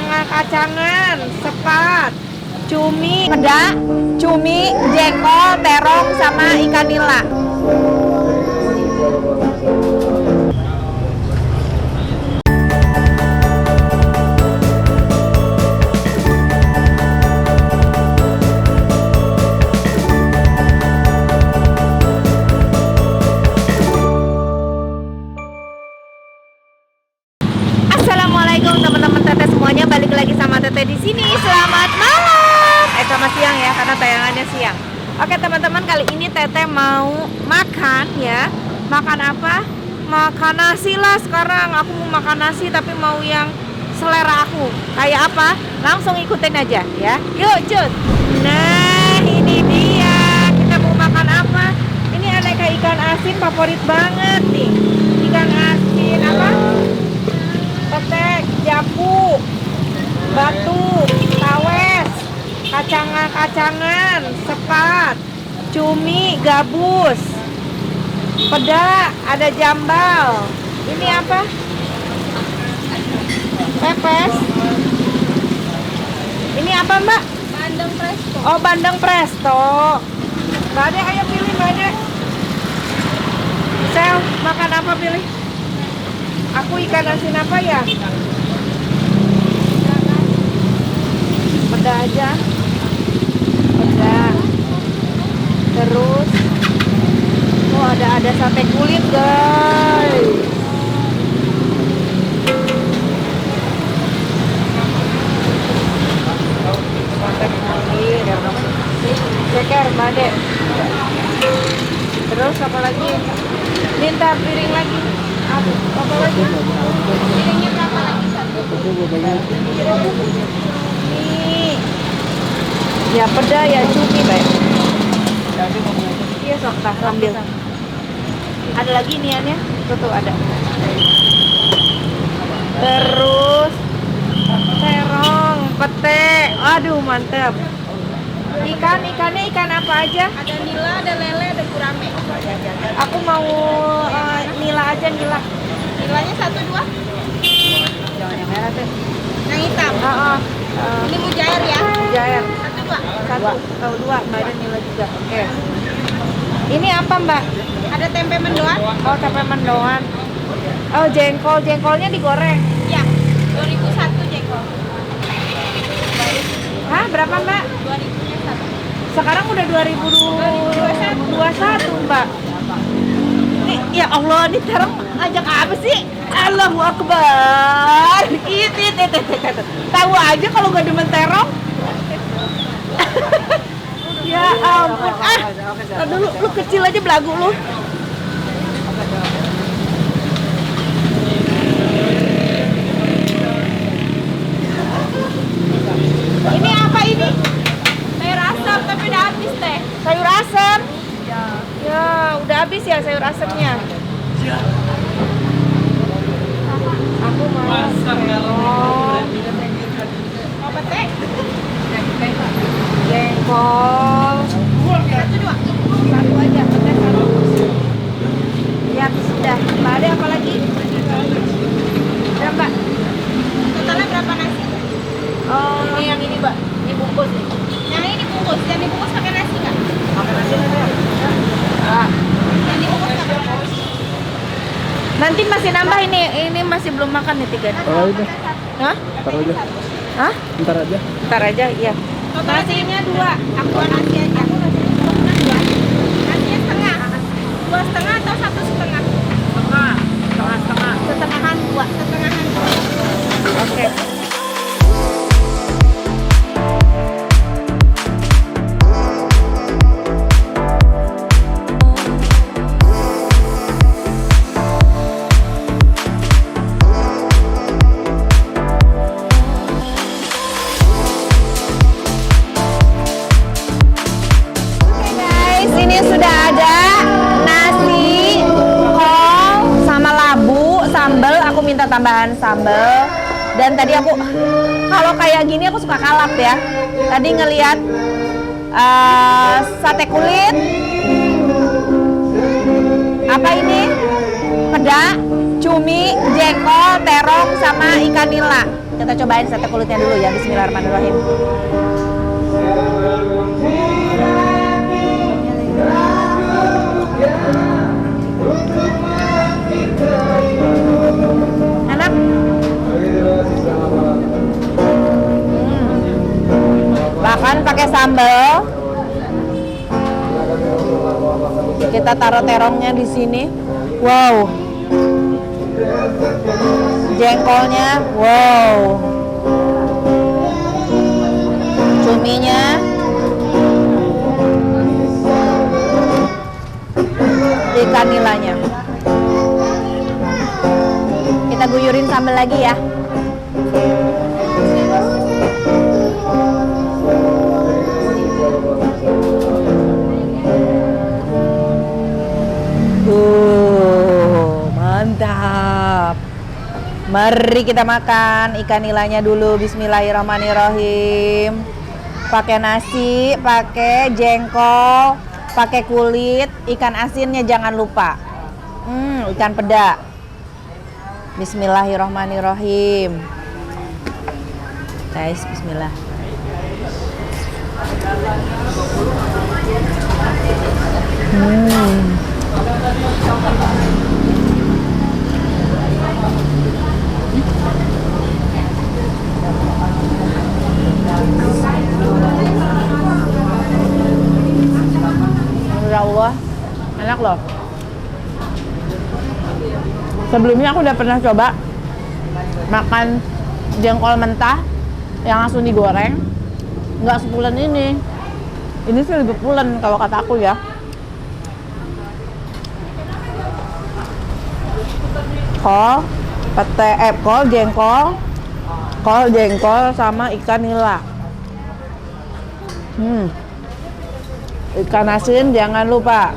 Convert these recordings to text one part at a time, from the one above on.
kacangan, sepat, cumi, peda, cumi, jengkol, terong, sama ikan nila. Assalamualaikum teman-teman Teteh semuanya, balik lagi sama Teteh di sini. Selamat malam. Sama siang ya, karena tayangannya siang. Oke teman-teman, kali ini Teteh mau makan ya. Makan apa? Makan nasi lah sekarang. Aku mau makan nasi tapi mau yang selera aku. Kayak apa? Langsung ikutin aja ya. Yuk cut. Nah ini dia. Kita mau makan apa? Ini aneka ikan asin favorit banget nih. Ikan asin apa? Petek, jambu, batu, tawes, kacangan, sepat, cumi, gabus, peda, ada jambal. Ini apa? Pepes. Ini apa mbak? Bandeng presto. Oh bandeng presto. Mbak Ade, ayo pilih Mbak Ade. Sel, makan apa pilih? Aku ikan asin apa ya? Peda aja. Peda. Terus oh ada sate kulit guys. Sate kulit. Ceker Mbak Ade. Terus apa lagi? Minta piring lagi. Apa lagi? Piringnya berapa lagi satu? Nih. Ya peda ya cumi baik. Iya sok tah ambil. Ada lagi niannya? Tuh ada. Terus terong, pete. Aduh mantep. Ikannya ikan apa aja? Ada nila, ada lele, ada gurame. Aku mau nila aja nila. Nilanya 1, 2? Jangan yang merah teh. Yang hitam. Ini mujair ya? Jair. 1, 2? Satu, dua, Mbak ada nila juga. Oke. Ini apa Mbak? Ada tempe mendoan? Oh tempe mendoan. Oh jengkolnya digoreng. Ya. 2001 jengkol. Hah berapa Mbak? 2000-nya 1. Sekarang udah 2021 Mbak. Nih, ya Allah, ini terong ajak apa sih? Allahu Akbar. Tahu aja kalau gak demen terong. Ya ampun. Dulu lu kecil aja belagu lu. Ini apa ini? Sayur asam tapi udah habis teh. Sayur asam. Ya. Ya, udah habis ya sayur asamnya. Aku mau terong, Mau pete? jengkol. 1, 2? Satu aja, petai satu. Ya, sudah. Mbak ada apa lagi? Udah, Mbak. Totalnya berapa nasi? Oh, ini yang ini, Mbak. Ini bungkus nih. Yang ini dibungkus. Yang dibungkus pakai nasi nggak? Makan nasi nanti ya? Ah. Yang dibungkus nggak pakai nasi? Nanti masih nambah ini. Ini masih belum makan nih 3. Taruh aja, Hah? taruh aja, Hah? ntar aja. Ntar aja, iya. Nasinya 2. Aku nasi aja. Nasinya setengah. 2,5 atau 1,5? Setengahan 2. Setengahan 2. Oke. Ini sudah ada nasi, kol, sama labu, sambal. Aku minta tambahan sambal. Dan tadi aku, kalau kayak gini aku suka kalap ya. Tadi ngelihat sate kulit, apa ini? Peda, cumi, jengkol, terong, sama ikan nila. Kita cobain sate kulitnya dulu ya. Bismillahirrahmanirrahim. Enak. Bahkan pakai sambal. Kita taruh terongnya di sini. Wow. Jengkolnya, wow. Cuminya. Ikan nilanya. Kita guyurin sambal lagi ya. Mantap. Mari kita makan ikan nilanya dulu. Bismillahirrahmanirrahim. Pakai nasi, pakai jengkol, pakai kulit, ikan asinnya jangan lupa. Ikan peda. Bismillahirrahmanirrahim. Guys, bismillah. Ya Allah, enak loh. Sebelumnya aku udah pernah coba makan jengkol mentah yang langsung digoreng, nggak sepulen ini. Ini sih lebih pulen kalau kata aku ya. Kol jengkol sama ikan nila. Ikan asin jangan lupa.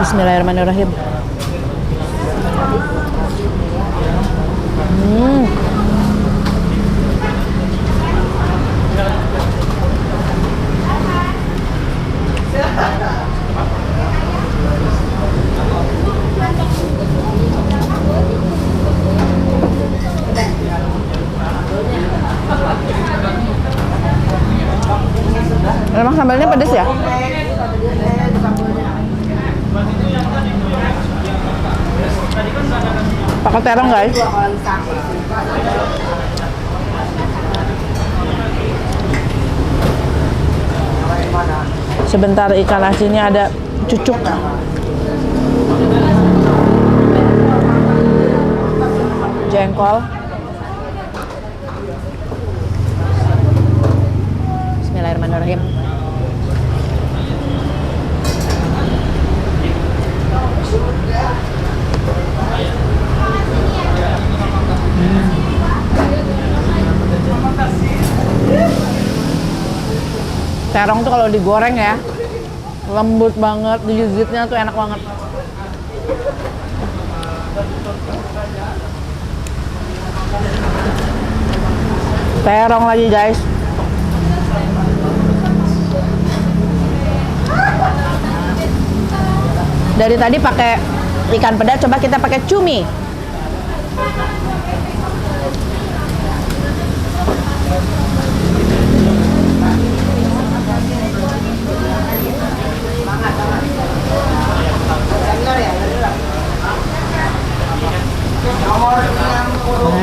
Bismillahirrahmanirrahim. Emang sambalnya pedes ya? Pakai terong guys. Sebentar, ikan asinnya ada cucuk. Jengkol. Bismillahirrahmanirrahim. Terong tuh kalau digoreng ya, lembut banget, digigitnya tuh enak banget. Terong lagi guys. Dari tadi pakai ikan peda, coba kita pakai cumi.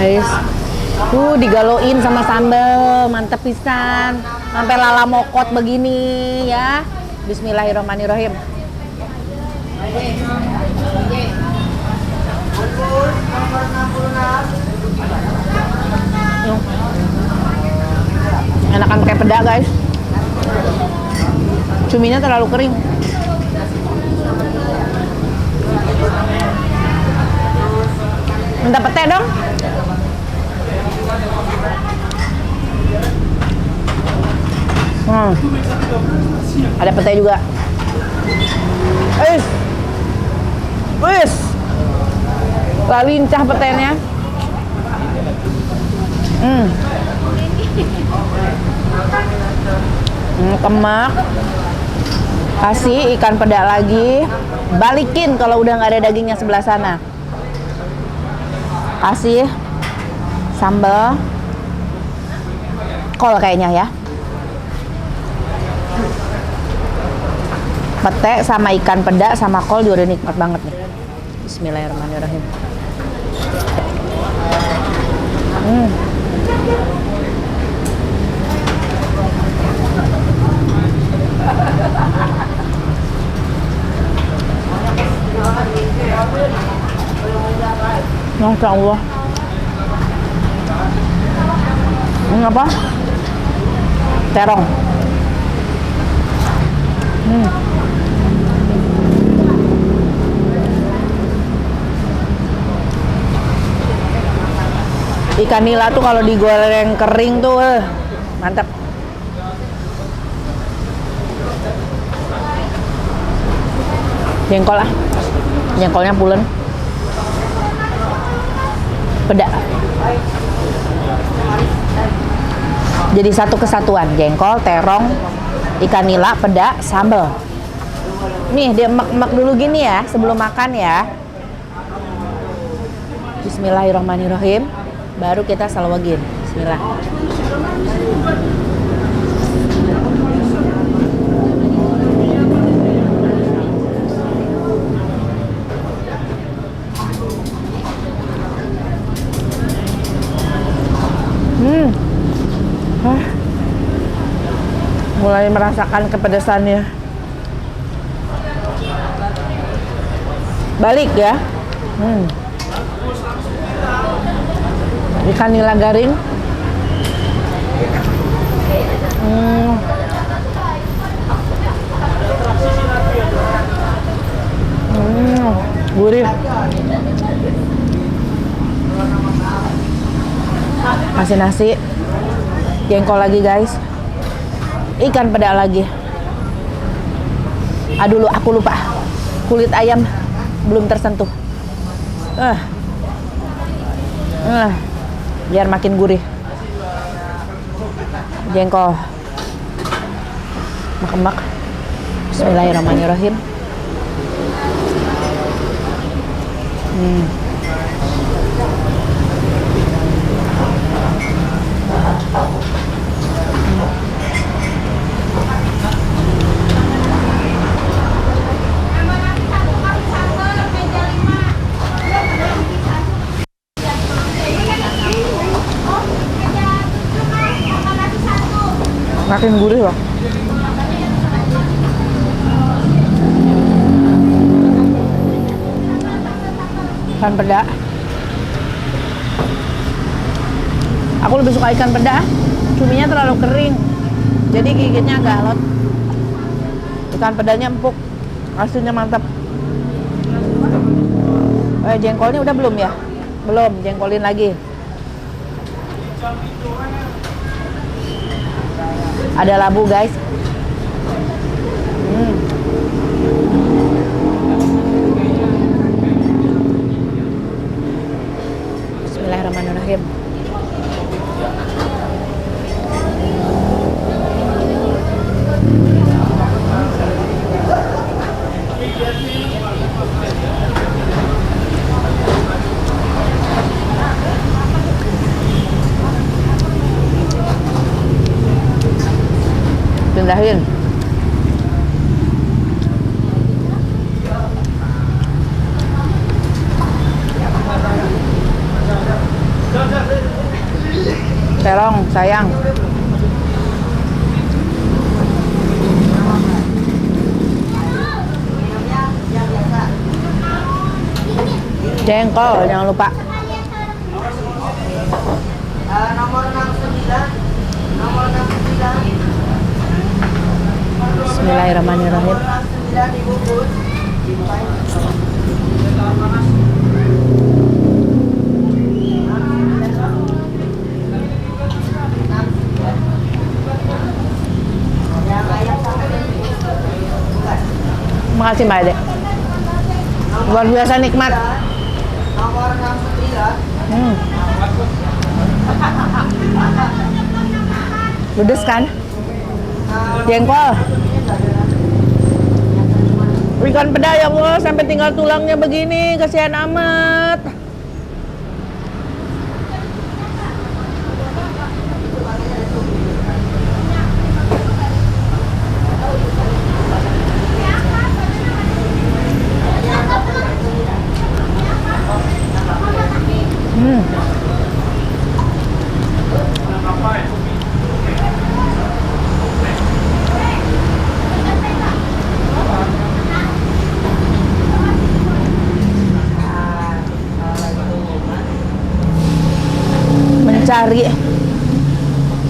Guys, digaloin sama sambal, mantep pisan, sampai lala mokot begini ya. Bismillahirrahmanirrahim. Enakan kayak peda guys. Cuminya terlalu kering. Minta pete dong. Ada pete juga. Wis. Lah lincah petenya. Kemak. Kasih ikan peda lagi. Balikin kalau udah nggak ada dagingnya sebelah sana. Kasih sambal kol kayaknya ya. Pete sama ikan peda sama kol juga udah nikmat banget nih. Bismillahirrahmanirrahim. Masya Allah. Ini apa? Terong. Ikan nila tuh kalau digoreng kering tuh mantap. Jengkol ah. Jengkolnya pulen. Peda. Jadi satu kesatuan, jengkol, terong, ikan nila, peda, sambal. Nih, dia emak-emak dulu gini ya, sebelum makan ya. Bismillahirrahmanirrahim. Baru kita salawagin. Bismillah. Mulai merasakan kepedesannya. Balik ya. Ikan nila garing. Gurih. Kasih nasi. Jengkol lagi guys. Ikan peda lagi. Aduh, aku lupa. Kulit ayam belum tersentuh. Biar makin gurih. Jengkol. Mak-mak. Bismillahirrahmanirrahim. Makin gurih loh. Ikan peda. Aku lebih suka ikan peda. Cuminya terlalu kering, jadi gigitnya agak alot. Ikan pedanya empuk, asinnya mantap. Jengkolnya udah belum ya? Belum, jengkolin lagi. Ada labu guys. Bismillahirrahmanirrahim. Pindahin. Terong sayang. Jengkol jangan lupa. Nomor 69. Nomor 69. Bismillahirrahmanirrahim. Makasih Mbak Ade. Luar biasa nikmat. Nomor 69. Ludes kan? Jengkol. Ikan peda ya Allah, sampai tinggal tulangnya begini, kasihan amat. Mencari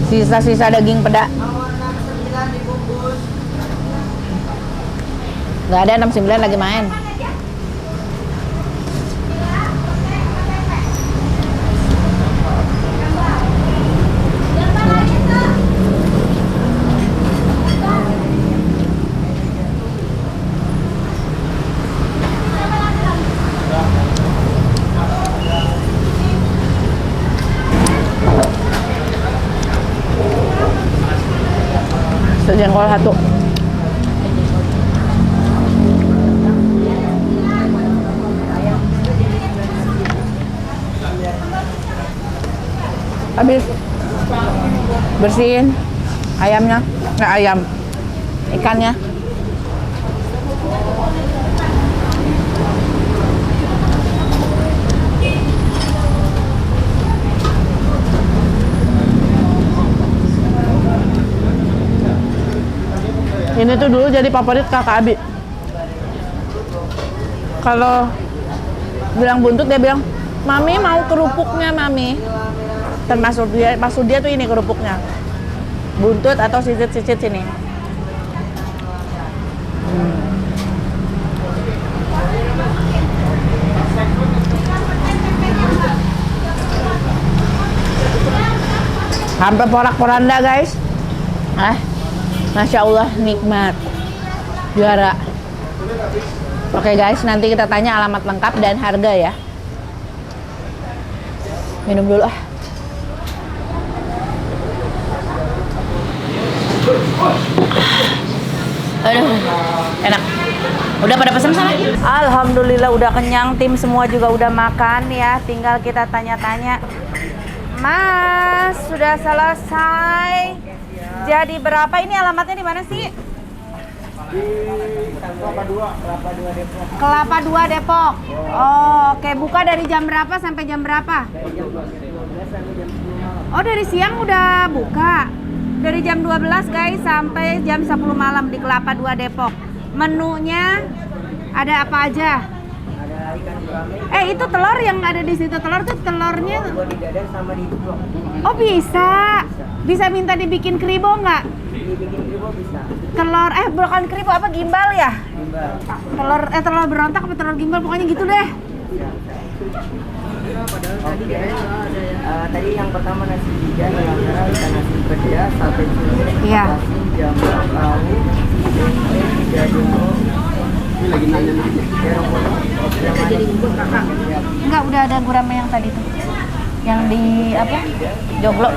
sisa-sisa daging peda. Nomor 69 dibungkus. Nggak ada, 69 lagi main. Jengkol satu. Habis bersihin ayamnya, ayam, ikannya. Ini tuh dulu jadi favorit kakak Abi. Kalau bilang buntut, dia bilang, "Mami mau kerupuknya, Mami." Termasuk dia, maksud dia tuh ini kerupuknya. Buntut atau sisit-sisit sini. Hampir porak-poranda, guys. Masya Allah, nikmat, juara. Oke guys, nanti kita tanya alamat lengkap dan harga ya. Minum dulu ah. Aduh, enak. Udah pada pesan sana? Alhamdulillah udah kenyang, tim semua juga udah makan ya. Tinggal kita tanya-tanya. Mas, sudah selesai. Jadi berapa? Ini alamatnya di mana sih? Di Kelapa 2 Depok. Kelapa 2 Depok. Oh, oke. Buka dari jam berapa sampai jam berapa? Dari jam 12 sampai jam 10 malam. Oh, dari siang udah buka. Dari jam 12 guys sampai jam 10 malam di Kelapa 2 Depok. Menunya ada apa aja? Ada ikan gurame. Itu telur yang ada di situ. Telur tuh telurnya. Buat di dada sama di blok. Oh, bisa. Bisa minta dibikin kribo nggak? Dibikin kribo bisa. Telur, bukan kribo, apa gimbal ya? Gimbal. Telur berontak apa telur gimbal, pokoknya gitu deh. Tadi yang pertama nasi ikan, yang kedua ikan nasi peda, sate cumi, Iya. nasi jamur, tahu, tempe, jadul. Ini lagi nanya nih. Jadi bungkus kakak. Enggak, udah ada gurame yang tadi tuh. Yang di apa? Joglo.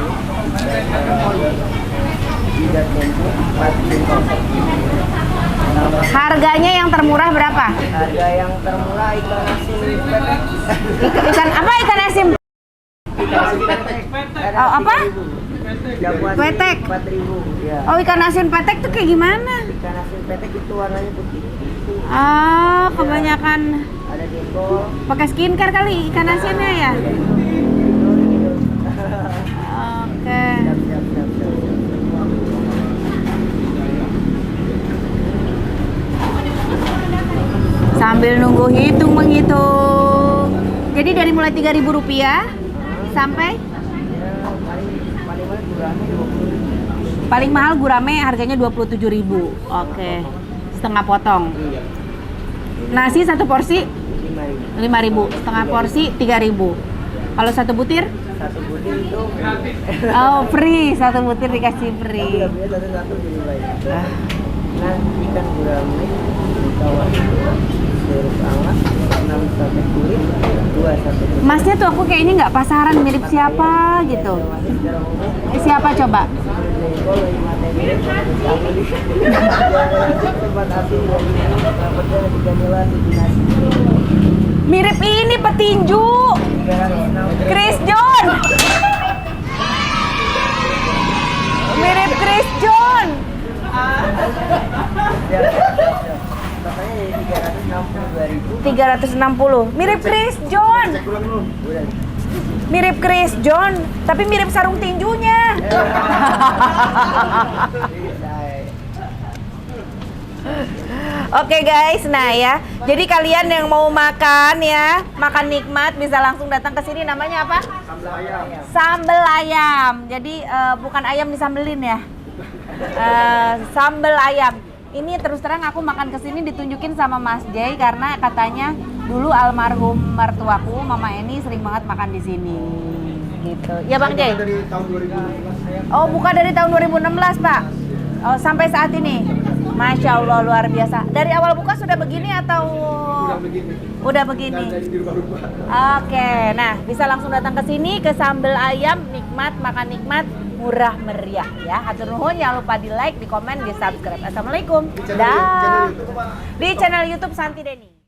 Harganya yang termurah berapa? Harga yang termurah ikan asin petek. Ikan apa? Ikan asin. Ikan asin petek. Oh, apa? Jagoan Petek. 4.000 ya. Oh, ikan asin petek tuh kayak gimana? Ikan asin petek itu warnanya putih. Ah, kebanyakan Ada jengkol. pakai skincare kali ikan asinnya ya. Oke. Sambil nunggu hitung menghitung. Jadi dari mulai Rp3.000 sampai paling mahal gurame harganya Rp27.000. Oke. Setengah potong. Nasi satu porsi 5.000, setengah porsi 3.000. Kalau satu butir? Satu butir itu Oh, free. Satu butir dikasih free. satu-satu jadi banyak. Nah, ikan gurame tawar sirup hangat 6 sate kulit 2 sate kulit. Masnya tuh aku kayaknya nggak pasaran, mirip siapa gitu. Siapa coba? kalau lima tempe sambil tempat api dapatnya di gamelan di nasi. Mirip ini petinju. Chris John. Mirip Chris John. Makanya jadi 362.000. Mirip Chris John. Mirip Chris John, tapi mirip sarung tinjunya. Oke guys, nah ya. Jadi kalian yang mau makan ya, makan nikmat bisa langsung datang ke sini. Namanya apa? Sambal ayam. Jadi bukan ayam disambelin ya. Sambal ayam. Ini terus terang aku makan kesini ditunjukin sama Mas Jay karena katanya dulu almarhum mertuaku Mama Eni sering banget makan di sini. Gitu. Ya Bang Jay? Dari tahun 2016. Oh, buka dari tahun 2016, Pak. Oh, sampai saat ini. Masya Allah, luar biasa. Dari awal buka sudah begini atau udah begini? Oke, nah bisa langsung datang ke sini ke Sambal Ayam, nikmat, makan nikmat, murah meriah ya. Hatur nuhun, jangan lupa di like, di komen, di subscribe. Assalamualaikum. Dah. Di channel YouTube Santi Deni.